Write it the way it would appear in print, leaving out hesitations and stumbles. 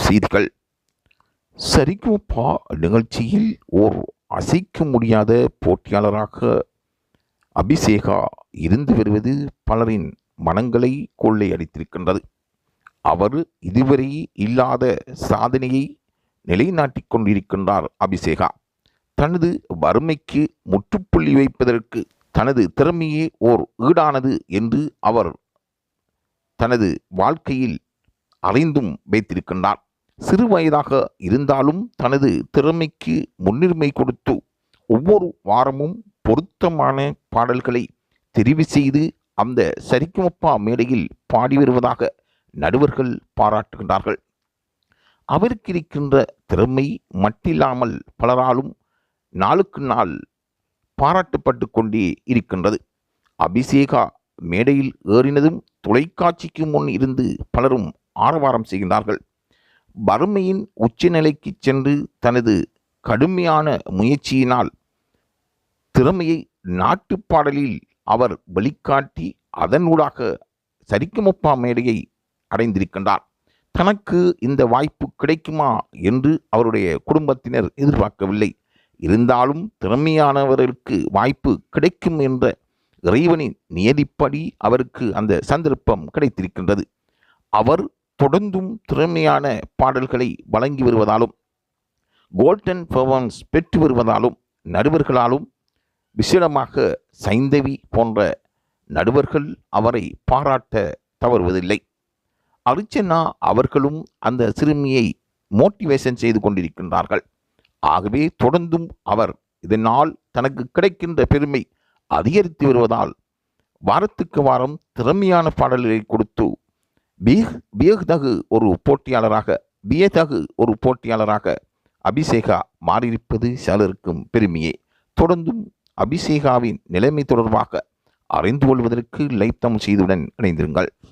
செய்திகள். சரிகமபா நிகழ்ச்சியில் ஓர் அசைக்க முடியாத போட்டியாளராக அபிஷேகா இருந்து வருவது பலரின் மனங்களை கொள்ளையடித்திருக்கின்றது. அவர் இதுவரை இல்லாத சாதனையை நிலைநாட்டிக் கொண்டிருக்கின்றார். அபிஷேகா தனது வறுமைக்கு முற்றுப்புள்ளி வைப்பதற்கு தனது திறமையே ஓர் ஈடானது என்று அவர் தனது வாழ்க்கையில் அறிந்தும் வைத்திருக்கின்றார். சிறு வயதாக இருந்தாலும் தனது திறமைக்கு முன்னுரிமை கொடுத்து ஒவ்வொரு வாரமும் பொருத்தமான பாடல்களை தெரிவு செய்து அந்த சரிகமபா மேடையில் பாடி வருவதாக நடுவர்கள் பாராட்டுகின்றார்கள். அவருக்கு இருக்கின்ற திறமை மட்டில்லாமல் பலராலும் நாளுக்கு நாள் பாராட்டப்பட்டு கொண்டே இருக்கின்றது. அபிஷேகா மேடையில் ஏறினதும் தொலைக்காட்சிக்கு முன் இருந்து பலரும் ஆரவாரம் செய்கின்றார்கள். வறுமையின் உச்சநிலைக்கு சென்று தனது கடுமையான முயற்சியினால் திறமையை நாட்டுப்பாடலில் அவர் வெளிக்காட்டி அதனூடாக சரிகமபா மேடையை அடைந்திருக்கின்றார். தனக்கு இந்த வாய்ப்பு கிடைக்குமா என்று அவருடைய குடும்பத்தினர் எதிர்பார்க்கவில்லை. இருந்தாலும் திறமையானவர்களுக்கு வாய்ப்பு கிடைக்கும் என்ற இறைவனின் நியதிப்படி அவருக்கு அந்த சந்தர்ப்பம் கிடைத்திருக்கின்றது. அவர் தொடர்ந்தும் திறமையான பாடல்களை வழங்கி வருவதாலும் கோல்டன் பெர்ஃபார்மன்ஸ் பெற்று வருவதாலும் நடுவர்களாலும் விசேடமாக சைந்தவி போன்ற நடுவர்கள் அவரை பாராட்ட தவறுவதில்லை. அர்ச்சனா அவர்களும் அந்த சிறுமியை மோட்டிவேஷன் செய்து கொண்டிருக்கின்றார்கள். ஆகவே தொடர்ந்தும் அவர் இதனால் தனக்கு கிடைக்கின்ற பெருமை அதிகரித்து வருவதால் வாரத்துக்கு வாரம் திறமையான பாடல்களை கொடுத்து வியத்தகு ஒரு போட்டியாளராக அபிஷேகா மாறியிருப்பது சிலருக்கும் பெருமையே. தொடர்ந்தும் அபிஷேகாவின் நிலைமை தொடர்பாக அறிந்து கொள்வதற்கு லைக் தமிழ் செய்தியுடன் இணைந்திருங்கள்.